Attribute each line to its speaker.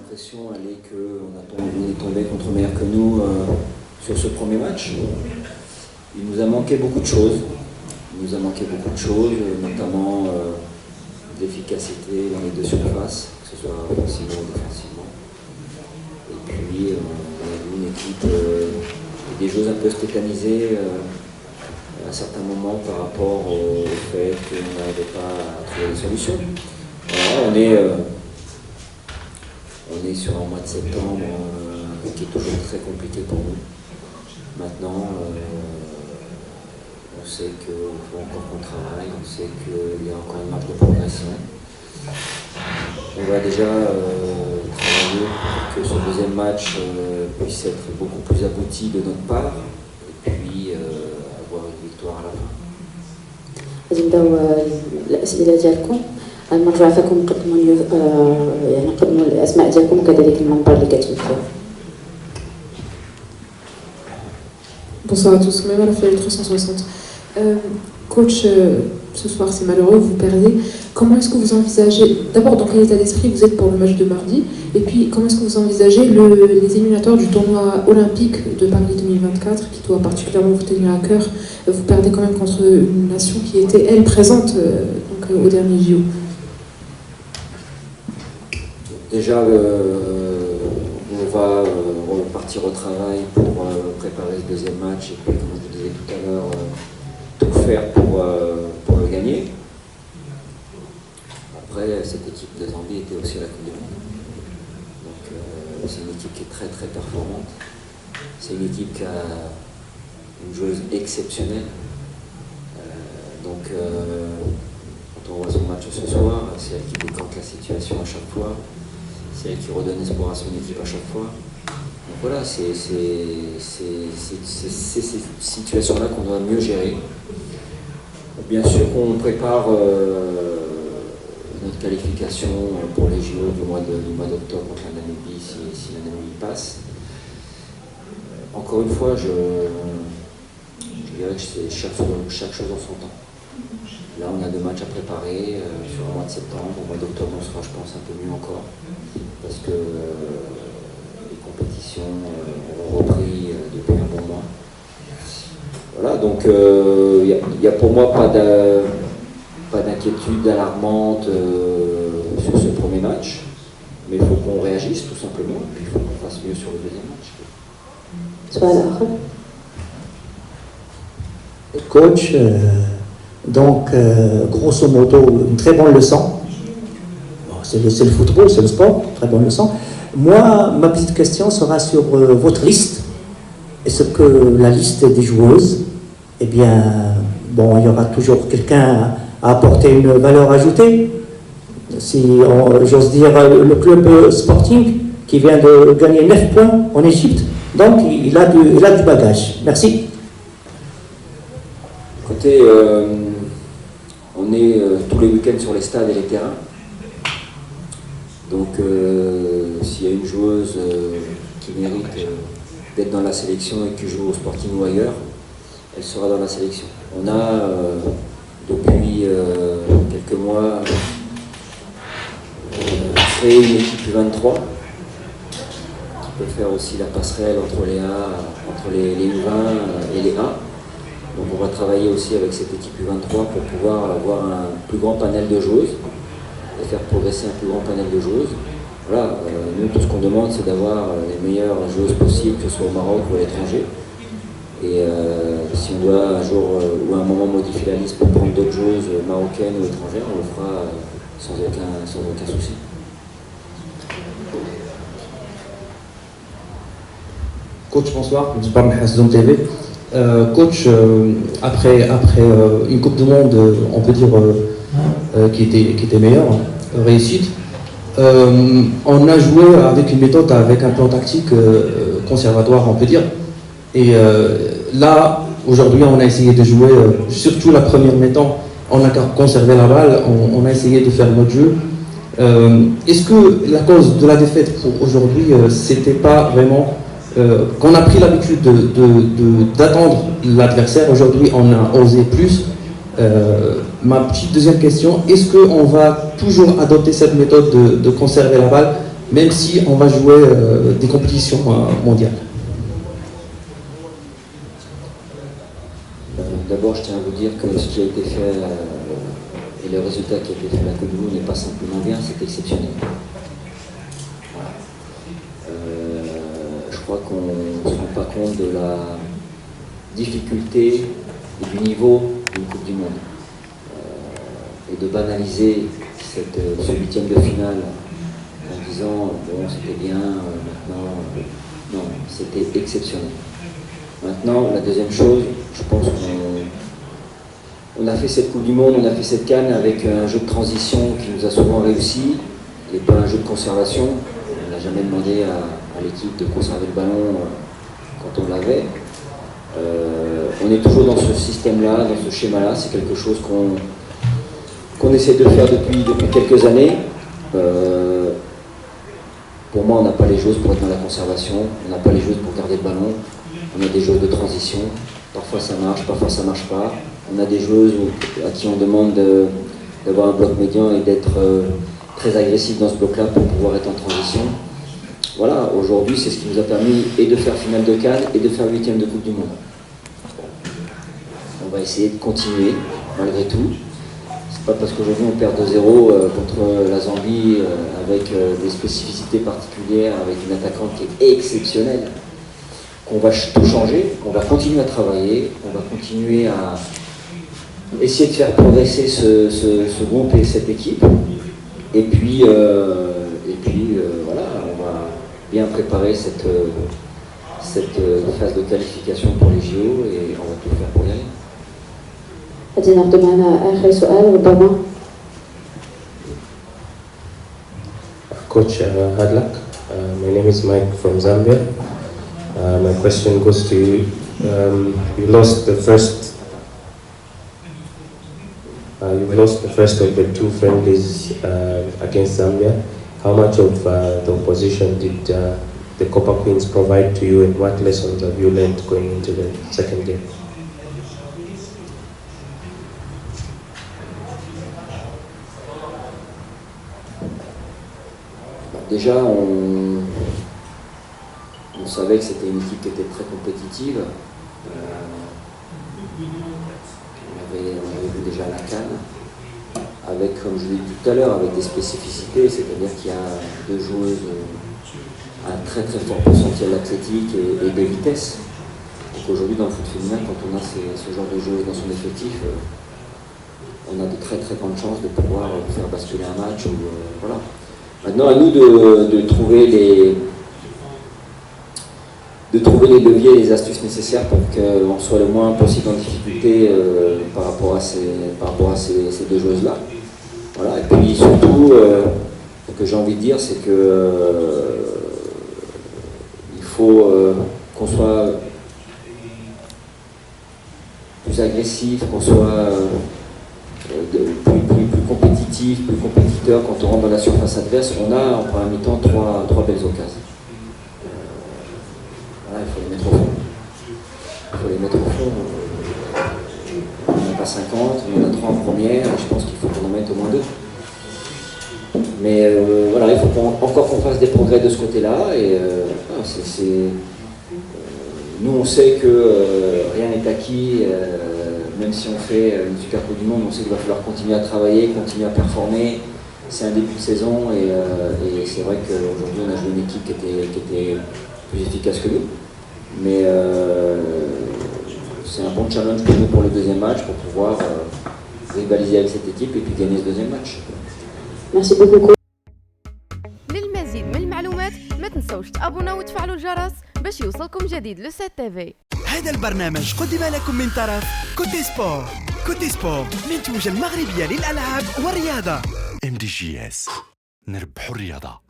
Speaker 1: l'impression qu'on est tombé contre meilleur que nous sur ce premier match. Il nous a manqué beaucoup de choses. Notamment l'efficacité dans les deux surfaces, que ce soit offensivement ou défensivement. Et puis, on a vu une équipe des choses un peu tétanisées à certains moments par rapport au fait qu'on n'arrivait pas à trouver des solutions. Voilà, on est sur un mois de septembre qui est toujours très compliqué pour nous. Maintenant, on sait qu'il faut encore qu'on travaille, on sait qu'il y a encore une marge de progression. On va déjà travailler pour que ce deuxième match puisse être beaucoup plus abouti de notre part et puis avoir une victoire à la fin.
Speaker 2: غادي نبداو الاسئله ديالكم. المرجع عفاكم نقدموا يعني نقدموا الاسماء ديالكم وكذلك المنبر اللي كتمثلوا.
Speaker 3: Bonsoir à tous, même à la Flair 360. Coach, ce soir c'est malheureux, vous perdez. Comment est-ce que vous envisagez, d'abord dans quel état d'esprit vous êtes pour le match de mardi, et puis comment est-ce que vous envisagez les éliminatoires du tournoi olympique de Paris 2024 qui doit particulièrement vous tenir à cœur? Vous perdez quand même contre une nation qui était elle présente donc, au dernier JO.
Speaker 1: Déjà, on va repartir au travail pour préparer le deuxième match et puis, comme je vous disais tout à l'heure, tout faire pour le gagner. Après, cette équipe de Zambie était aussi à la Coupe du Monde. Donc, c'est une équipe qui est très très performante. C'est une équipe qui a une joueuse exceptionnelle. Donc, quand on voit son match ce soir, c'est elle qui décante la situation à chaque fois. C'est elle qui redonne espoir à son équipe à chaque fois. Donc voilà, c'est ces situations-là qu'on doit mieux gérer. Bien sûr qu'on prépare notre qualification pour les JO du mois d'octobre contre la Namibie si la Namibie passe. Encore une fois, je dirais que c'est chaque chose en son temps. Là, on a 2 matchs à préparer sur le mois de septembre. Au mois d'octobre, on sera, je pense, un peu mieux encore. Parce que les compétitions ont repris depuis un bon mois. Voilà, donc il n'y a pour moi pas d'inquiétude alarmante sur ce premier match. Mais il faut qu'on réagisse tout simplement. Et puis il faut qu'on fasse mieux sur le deuxième match.
Speaker 4: Coach, donc grosso modo, une très bonne leçon. C'est le football, c'est le sport, très bonne leçon. Moi, ma petite question sera sur votre liste. Est-ce que la liste des joueuses, eh bien, bon, il y aura toujours quelqu'un à apporter une valeur ajoutée. Si j'ose dire, le club Sporting qui vient de gagner 9 points en Égypte, donc il a du bagage. Merci.
Speaker 1: Écoutez, on est tous les week-ends sur les stades et les terrains. Donc, s'il y a une joueuse qui mérite d'être dans la sélection et qui joue au Sporting ou ailleurs, elle sera dans la sélection. On a, depuis quelques mois, créé une équipe U23 qui peut faire aussi la passerelle entre les A, entre les U20 et les A. Donc, on va travailler aussi avec cette équipe U23 pour pouvoir avoir un plus grand panel de joueuses et faire progresser un plus grand panel de joueuses. Voilà, nous, tout ce qu'on demande, c'est d'avoir les meilleures joueuses possibles, que ce soit au Maroc ou à l'étranger. Et si on doit un jour ou à un moment modifier la liste pour prendre d'autres joueuses marocaines ou étrangères, on le fera sans aucun souci.
Speaker 5: Coach, bonsoir, je parle de Hasdoum TV. Coach, après une Coupe du Monde, on peut dire qui était meilleure, réussite, on a joué avec une méthode, avec un plan tactique conservatoire, on peut dire. Et là, aujourd'hui, on a essayé de jouer, surtout la première mi-temps, on a conservé la balle, on a essayé de faire notre jeu. Est-ce que la cause de la défaite pour aujourd'hui, c'était pas vraiment qu'on a pris l'habitude d'attendre l'adversaire? Aujourd'hui, on a osé plus. Ma petite deuxième question, est-ce qu'on va toujours adopter cette méthode de conserver la balle même si on va jouer des compétitions mondiales.
Speaker 1: D'abord, je tiens à vous dire que ce qui a été fait et le résultat qui a été fait à la Coupe du Monde n'est pas simplement bien, c'est exceptionnel. Voilà. Je crois qu'on ne se rend pas compte de la difficulté et du niveau d'une Coupe du Monde. Et de banaliser ce huitième de finale en disant bon c'était bien, maintenant non, c'était exceptionnel. Maintenant, la deuxième chose, je pense qu'on a fait cette Coupe du Monde, on a fait cette CAN avec un jeu de transition qui nous a souvent réussi et pas un jeu de conservation. On n'a jamais demandé à l'équipe de conserver le ballon quand on l'avait. On est toujours dans ce système-là, dans ce schéma-là, c'est quelque chose qu'on essaie de faire depuis quelques années. Pour moi, on n'a pas les choses pour être dans la conservation, on n'a pas les choses pour garder le ballon. On a des joueuses de transition, parfois ça marche, parfois ça marche pas. On a des joueuses à qui on demande d'avoir un bloc médian et d'être très agressif dans ce bloc-là pour pouvoir être en transition. Voilà, aujourd'hui c'est ce qui nous a permis et de faire finale de CAN et de faire huitième de Coupe du Monde. On va essayer de continuer malgré tout. C'est pas parce qu'aujourd'hui on perd 2-0 contre la Zambie avec des spécificités particulières, avec une attaquante qui est exceptionnelle, qu'on va tout changer. On va continuer à travailler, on va continuer à essayer de faire progresser ce groupe et cette équipe. Et puis voilà, on va bien préparer cette phase de qualification pour les JO et on va tout faire pour y aller.
Speaker 2: غادي ناخذ معنا آخر سؤال ربما.
Speaker 6: Coach Hadlak, my name is Mike from Zambia. My question goes to you. You lost the first of the two friendlies against Zambia. How much of the opposition did the Copper Queens provide to you, and what lessons have you learned going into the second game?
Speaker 1: Déjà, on savait que c'était une équipe qui était très compétitive. On avait vu déjà la CAN, avec, comme je l'ai dit tout à l'heure, avec des spécificités, c'est-à-dire qu'il y a deux joueuses à un très très fort potentiel athlétique et de vitesse. Donc aujourd'hui, dans le foot féminin, quand on a ce genre de joueuses dans son effectif, on a de très très grandes chances de pouvoir faire basculer un match. Voilà. Maintenant, à nous de trouver les leviers et les astuces nécessaires pour qu'on soit le moins possible en difficulté par rapport à ces deux joueuses-là. Voilà. Et puis surtout, ce que j'ai envie de dire, c'est que il faut qu'on soit plus agressif, qu'on soit plus compétitif, plus compétiteur. Quand on rentre dans la surface adverse, on a en première mi-temps trois belles occasions. Voilà, il faut les mettre au fond. On n'en a pas 50, on en a 3 en première, et je pense qu'il faut qu'on en mette au moins 2. Mais voilà, il faut encore qu'on fasse des progrès de ce côté-là. Et nous, on sait que rien n'est acquis. Même si on fait une super Coupe du Monde, on sait qu'il va falloir continuer à travailler, continuer à performer. C'est un début de saison et c'est vrai qu'aujourd'hui on a joué une équipe qui était plus efficace que nous. Mais c'est un bon challenge pour nous pour le deuxième match, pour pouvoir rivaliser avec cette équipe et puis gagner ce deuxième match.
Speaker 2: Merci beaucoup.
Speaker 7: للمزيد من المعلومات ما تنسوش تابوناو وتفعلوا الجرس باش يوصلكم جديد لو سيت تيفي.
Speaker 8: هذا البرنامج قدم لكم من طرف كوتي سبور. كوتي سبور منتوجة المغربية للألعاب والرياضة. MDGS نربحوا الرياضة.